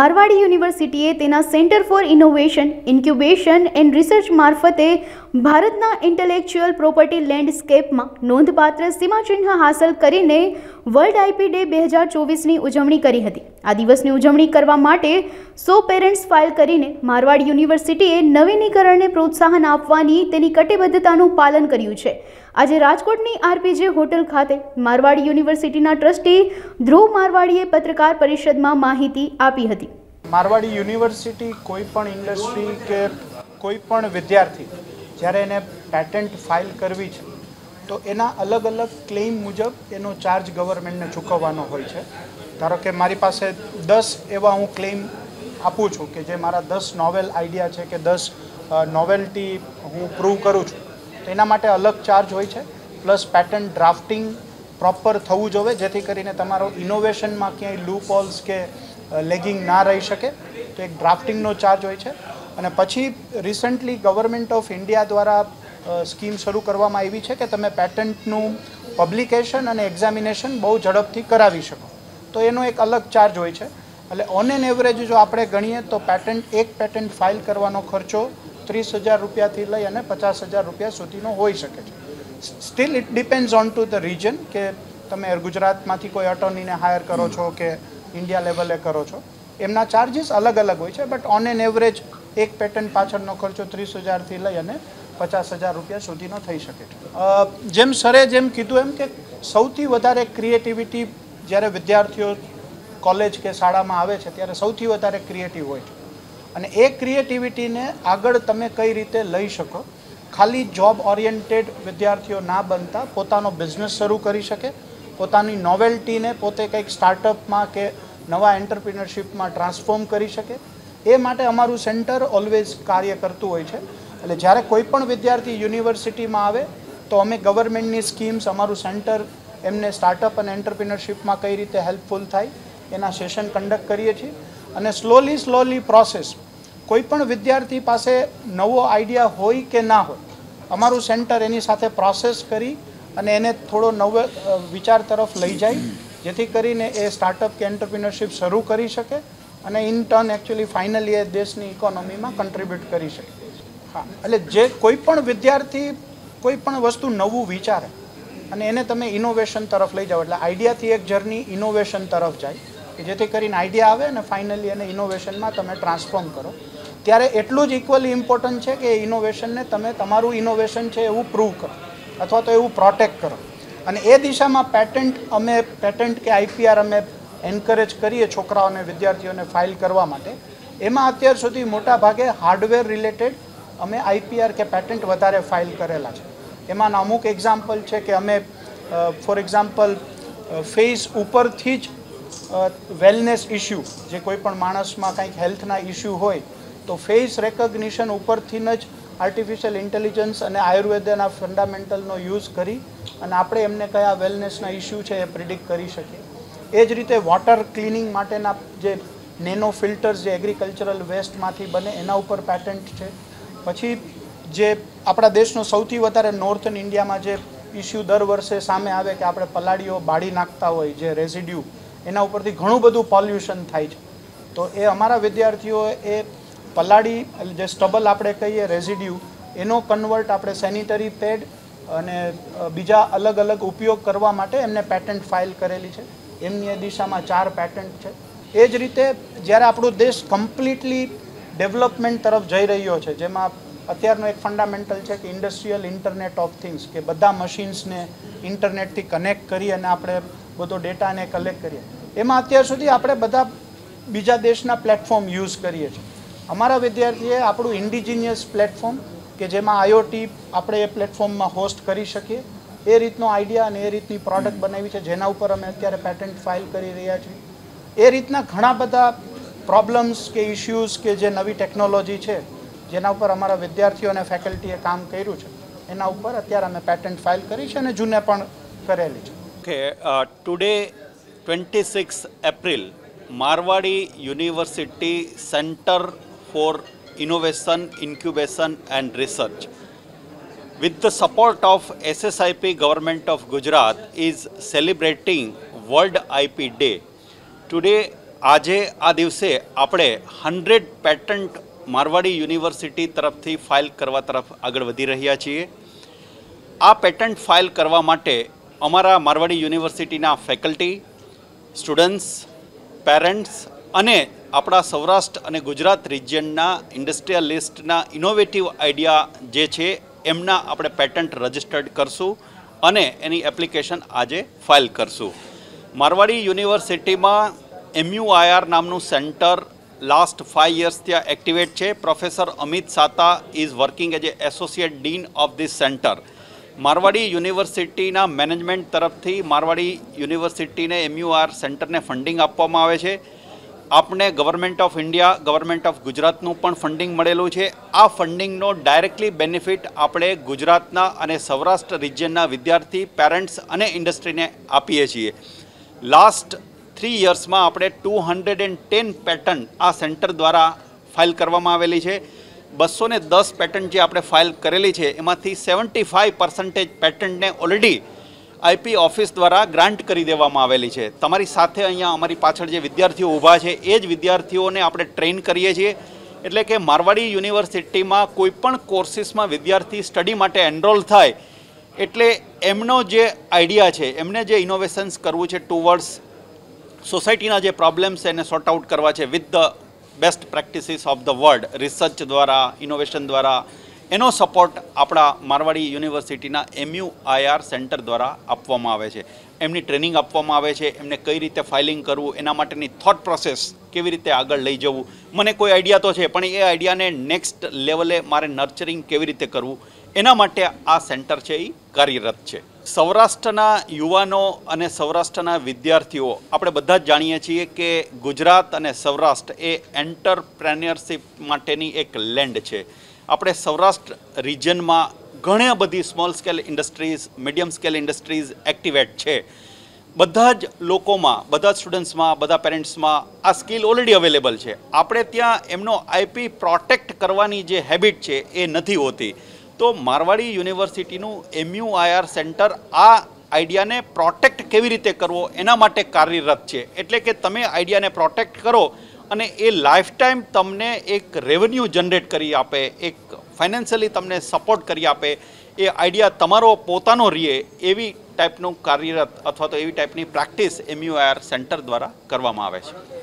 મારવાડી યુનિવર્સિટીએ તેના centre for innovation, incubation and research મારફતે ભારતના ઇન્ટેલેક્ચ્યુઅલ પ્રોપર્ટી લેન્ડસ્કેપમાં નોંધપાત્ર સીમાચિહ્ન હાંસલ કરીને વર્લ્ડ આઈપી ડે 2024ની ઉજવણી કરી હતી। આ દિવસની ઉજવણી કરવા માટે 100 પેરેન્ટ્સ ફાઇલ કરીને મારવાડી યુનિવર્સિટીએ નવીનીકરણને પ્રોત્સાહન આપવાની તેની કટિબદ્ધતાનું પાલન કર્યું છે। આજે રાજકોટની આરપીજે હોટલ ખાતે મારવાડી યુનિવર્સિટીના ટ્રસ્ટી ધ્રુવ મારવાડીએ પત્રકાર પરિષદમાં માહિતી આપી હતી। મારવાડી યુનિવર્સિટી કોઈપણ ઇન્ડસ્ટ્રી કે કોઈપણ વિદ્યાર્થી જ્યારે એને પેટન્ટ ફાઇલ કરવી છે તો એના અલગ અલગ ક્લેમ મુજબ એનો ચાર્જ ગવર્મેન્ટને ચૂકવવાનો હોય છે। ધારો કે મારી પાસે 10 એવા હું ક્લેમ આપું છું કે જે મારા 10 નોવેલ આઈડિયા છે કે 10 નોવેલ્ટી હું પ્રૂવ કરું છું તો એના માટે અલગ ચાર્જ હોય છે। પ્લસ પેટન્ટ ડ્રાફ્ટિંગ પ્રોપર થવું જોઈએ જેથી કરીને તમારો ઇનોવેશનમાં ક્યાંય લૂપ હોલ્સ કે લેગિંગ ના રહી શકે તો એક ડ્રાફ્ટિંગનો ચાર્જ હોય છે। અને પછી રિસન્ટલી ગવર્મેન્ટ ઓફ ઇન્ડિયા દ્વારા સ્કીમ શરૂ કરવામાં આવી છે કે તમે પેટન્ટનું પબ્લિકેશન અને એક્ઝામિનેશન બહુ ઝડપથી કરાવી શકો તો એનો એક અલગ ચાર્જ હોય છે। એટલે ઓન એન એવરેજ જો આપણે ગણીએ તો એક પેટન્ટ ફાઇલ કરવાનો ખર્ચો 30,000 રૂપિયાથી લઈ અને 50,000 રૂપિયા સુધીનો હોઈ શકે છે। Steel it depends on to the region કે તમે ગુજરાતમાંથી કોઈ અટોર્નીને હાયર કરો છો કે ઇન્ડિયા લેવલે કરો છો એમના ચાર્જીસ અલગ અલગ હોય છે। બટ ઓન એન એવરેજ એક પેટન્ટ પાછળનો ખર્ચો 30,000થી લઈ અને 50,000 રૂપિયા સુધીનો થઈ શકે છે। જેમ સરે જેમ કીધું એમ કે સૌથી વધારે ક્રિએટિવિટી જ્યારે વિદ્યાર્થીઓ કોલેજ કે શાળામાં આવે છે ત્યારે સૌથી વધારે ક્રિએટિવ હોય છે અને એ ક્રિએટિવિટીને આગળ તમે કઈ રીતે લઈ શકો, ખાલી જોબ ઓરિએન્ટેડ વિદ્યાર્થીઓ ના બનતા પોતાનો બિઝનેસ શરૂ કરી શકે, પોતાની નોવેલ્ટીને પોતે કંઈક સ્ટાર્ટઅપમાં કે નવા એન્ટરપ્રિનરશિપમાં ટ્રાન્સફોર્મ કરી શકે એ માટે અમારું સેન્ટર ઓલવેઝ કાર્ય કરતું હોય છે। એટલે જ્યારે કોઈ પણ વિદ્યાર્થી યુનિવર્સિટીમાં આવે તો અમે ગવર્મેન્ટની સ્કીમ્સ અમારું સેન્ટર એમને સ્ટાર્ટઅપ અને એન્ટરપ્રિનરશિપમાં કઈ રીતે હેલ્પફુલ થાય એના સેશન કન્ડક્ટ કરીએ છીએ અને સ્લોલી પ્રોસેસ કોઈ પણ વિદ્યાર્થી પાસે નવો આઈડિયા હોય કે ના હોય અમારું સેન્ટર એની સાથે પ્રોસેસ કરી અને એને થોડો નવો વિચાર તરફ લઈ જાય જેથી કરીને એ સ્ટાર્ટઅપ કે એન્ટરપ્રિનરશિપ શરૂ કરી શકે અને ઇન ટર્ન એકચ્યુઅલી ફાઇનલી એ દેશની ઇકોનોમીમાં કન્ટ્રીબ્યુટ કરી શકે। હા, એટલે જે કોઈ પણ વિદ્યાર્થી કોઈ પણ વસ્તુ નવું વિચારે અને એને તમે ઇનોવેશન તરફ લઈ જાઓ એટલે આઈડિયાથી એક જર્ની ઇનોવેશન તરફ જાય કે જેથી કરીને આઈડિયા આવે અને ફાઇનલી એને ઇનોવેશનમાં તમે ટ્રાન્સફોર્મ કરો ત્યારે એટલું જ ઇક્વલી ઇમ્પોર્ટન્ટ છે કે એ ઇનોવેશનને તમે તમારું ઇનોવેશન છે એવું પ્રૂવ કરો અથવા તો એવું પ્રોટેક્ટ કરો અને એ દિશામાં પેટન્ટ કે આઈપીઆર અમે એન્કરેજ કરીએ છોકરાઓને વિદ્યાર્થીઓને ફાઇલ કરવા માટે। એમાં અત્યાર સુધી મોટા ભાગે હાર્ડવેર રિલેટેડ અમે આઈપીઆર કે પેટન્ટ વધારે ફાઇલ કરેલા છે। એમાં અમુક એક્ઝામ્પલ છે કે અમે ફોર એક્ઝામ્પલ ફેસ ઉપરથી જ વેલનેસ ઇસ્યુ જે કોઈ પણ માણસમાં કંઈક હેલ્થના ઇસ્યુ હોય તો ફેસ રેકગ્નિશન ઉપરથી જ આર્ટિફિશિયલ ઇન્ટેલિજન્સ અને આયુર્વેદના ફંડામેન્ટલનો યુઝ કરી અને આપણે એમને કયા વેલનેસના ઇસ્યુ છે એ પ્રિડિક્ટ કરી શકીએ। એ જ રીતે વોટર ક્લિનિંગ માટેના જે નેનો ફિલ્ટર્સ જે એગ્રીકલ્ચરલ વેસ્ટમાંથી બને એના ઉપર પેટન્ટ છે। પછી જે આપણા દેશનો સૌથી વધારે નોર્થન ઇન્ડિયામાં જે ઇસ્યુ દર વર્ષે સામે આવે કે આપણે પલાળીઓ બાળી નાખતા હોય જે રેઝિડ્યુ એના ઉપરથી ઘણું બધું પોલ્યુશન થાય છે તો એ અમારા વિદ્યાર્થીઓ એ પલાળી જે સ્ટબલ આપણે કહીએ રેઝિડ્યુ એનો કન્વર્ટ આપણે સેનિટરી પેડ અને બીજા અલગ અલગ ઉપયોગ કરવા માટે એમને પેટન્ટ ફાઇલ કરેલી છે। એમની એ દિશામાં 4 પેટન્ટ છે। એ જ રીતે જ્યારે આપણો દેશ કમ્પ્લીટલી ડેવલપમેન્ટ તરફ જઈ રહ્યો છે જેમાં અત્યારનો એક ફંડામેન્ટલ છે કે ઇન્ડસ્ટ્રીયલ ઇન્ટરનેટ ઓફ થિંગ્સ કે બધા મશીન્સને ઇન્ટરનેટથી કનેક્ટ કરી અને આપણે બધો ડેટાને કલેક્ટ કરીએ એમાં અત્યાર સુધી આપણે બધા બીજા દેશના પ્લેટફોર્મ યુઝ કરીએ છીએ। અમારા વિદ્યાર્થીએ આપણું ઇન્ડિજિનિયસ પ્લેટફોર્મ કે જેમાં આઈઓટી આપણે એ પ્લેટફોર્મમાં હોસ્ટ કરી શકીએ એ રીતનો આઈડિયા અને એ રીતની પ્રોડક્ટ બનાવી છે જેના ઉપર અમે અત્યારે પેટન્ટ ફાઇલ કરી રહ્યા છીએ। એ રીતના ઘણા બધા પ્રોબ્લેમ્સ કે ઇશ્યુઝ કે જે નવી ટેકનોલોજી છે જેના ઉપર અમારા વિદ્યાર્થીઓ અને ફેકલ્ટીએ કામ કર્યું છે એના ઉપર અત્યારે અમે પેટન્ટ ફાઇલ કરી છે અને જૂને પણ કરેલી છે। Okay, today 26 April, Marwadi University Center for Innovation, Incubation and Research with the support of SSIP Government of Gujarat is celebrating World IP Day. Today આજે આ દિવસે આપણે 100 પેટન્ટ મારવાડી યુનિવર્સિટી તરફથી ફાઇલ કરવા તરફ આગળ વધી રહ્યા છીએ। આ પેટન્ટ ફાઇલ કરવા માટે અમારા મારવાડી યુનિવર્સિટીના ફેકલ્ટી, સ્ટુડન્ટ્સ, પેરેન્ટ્સ અને આપણા સૌરાષ્ટ્ર અને ગુજરાત રિજિયનના ઇન્ડસ્ટ્રીયલિસ્ટના ઇનોવેટિવ આઈડિયા જે છે એમના આપણે પેટન્ટ રજિસ્ટર્ડ કરશું અને એની એપ્લિકેશન આજે ફાઇલ કરશું। મારવાડી યુનિવર્સિટીમાં MUIR નામનું સેન્ટર લાસ્ટ 5 years ત્યાં એક્ટિવેટ છે। Professor Amit Sata is working as a associate dean of this center. મારવાડી યુનિવર્સિટીના મેનેજમેન્ટ તરફથી મારવાડી યુનિવર્સિટીને MUIR સેન્ટરને ફંડિંગ આપવામાં આવે છે। આપણે government of India, government of ગુજરાતનું પણ ફંડિંગ મળેલું છે। આ ફંડિંગનો ડાયરેક્ટલી બેનિફિટ આપણે ગુજરાતના અને સૌરાષ્ટ્ર રિજિયનના વિદ્યાર્થી, પેરેન્ટ્સ અને ઇન્ડસ્ટ્રીને આપીએ છીએ। લાસ્ટ 3 yearsમાં આપણે 210 પેટન્ટ આ સેન્ટર દ્વારા ફાઇલ કરવામાં આવેલી છે। 210 પેટન્ટ જે આપણે ફાઇલ કરેલી છે એમાંથી 75% પેટન્ટને ઓલરેડી IP ઓફિસ દ્વારા ગ્રાન્ટ કરી દેવામાં આવેલી છે। તમારી સાથે અહીંયા અમારી પાછળ જે વિદ્યાર્થીઓ ઊભા છે એ જ વિદ્યાર્થીઓને આપણે ટ્રેન કરીએ છીએ। એટલે કે મારવાડી યુનિવર્સિટીમાં કોઈપણ કોર્સીસમાં વિદ્યાર્થી સ્ટડી માટે એનરોલ થાય એટલે એમનો જે આઈડિયા છે, એમને જે ઇનોવેશન્સ કરવું છે ટુવર્ડ્સ સોસાયટીના જે પ્રોબ્લેમ્સ એને સોર્ટ આઉટ કરવા છે with the best practices of the world, research દ્વારા, ઇનોવેશન દ્વારા, એનો સપોર્ટ આપણા મારવાડી યુનિવર્સિટીના MUIR સેન્ટર દ્વારા આપવામાં આવે છે। એમની ટ્રેનિંગ આપવામાં આવે છે, એમને કઈ રીતે ફાઇલિંગ કરવું, એના માટેની થોટ પ્રોસેસ કેવી રીતે આગળ લઈ જવું। મને કોઈ આઈડિયા તો છે પણ એ આઈડિયાને નેક્સ્ટ લેવલે મારે નર્ચરિંગ કેવી રીતે કરવું, એના માટે આ સેન્ટર છે એ કાર્યરત છે। સૌરાષ્ટ્રના યુવાનો અને સૌરાષ્ટ્રના વિદ્યાર્થીઓ આપણે બધા જ જાણીએ છીએ કે ગુજરાત અને સૌરાષ્ટ્ર એ એન્ટરપ્રેન્યોરશિપ માટેની એક લેન્ડ છે। આપણે સૌરાષ્ટ્ર રિજિયનમાં ઘણી બધી small scale industries, medium scale industries activate છે। બધા જ લોકોમાં, બધા જ સ્ટુડન્ટ્સમાં, બધા પેરેન્ટ્સમાં આ સ્કિલ ઓલરેડી અવેલેબલ છે। આપણે ત્યાં એમનો IP પ્રોટેક્ટ કરવાની જે હેબિટ છે એ નથી હોતી। તો મારવાડી યુનિવર્સિટીનું MUIR સેન્ટર આ આઈડિયાને પ્રોટેક્ટ કેવી રીતે કરવો એના માટે કાર્યરત છે। એટલે કે તમે આઈડિયાને પ્રોટેક્ટ કરો અને એ લાઈફ ટાઈમ તમને એક રેવન્યુ જનરેટ કરી આપે, એક ફાઇનાન્શિયલી તમને સપોર્ટ કરી આપે, એ આઈડિયા તમારો પોતાનો રહે એવી ટાઈપનું કાર્યરત અથવા તો એવી ટાઈપની પ્રેક્ટિસ MUIR સેન્ટર દ્વારા કરવામાં આવે છે।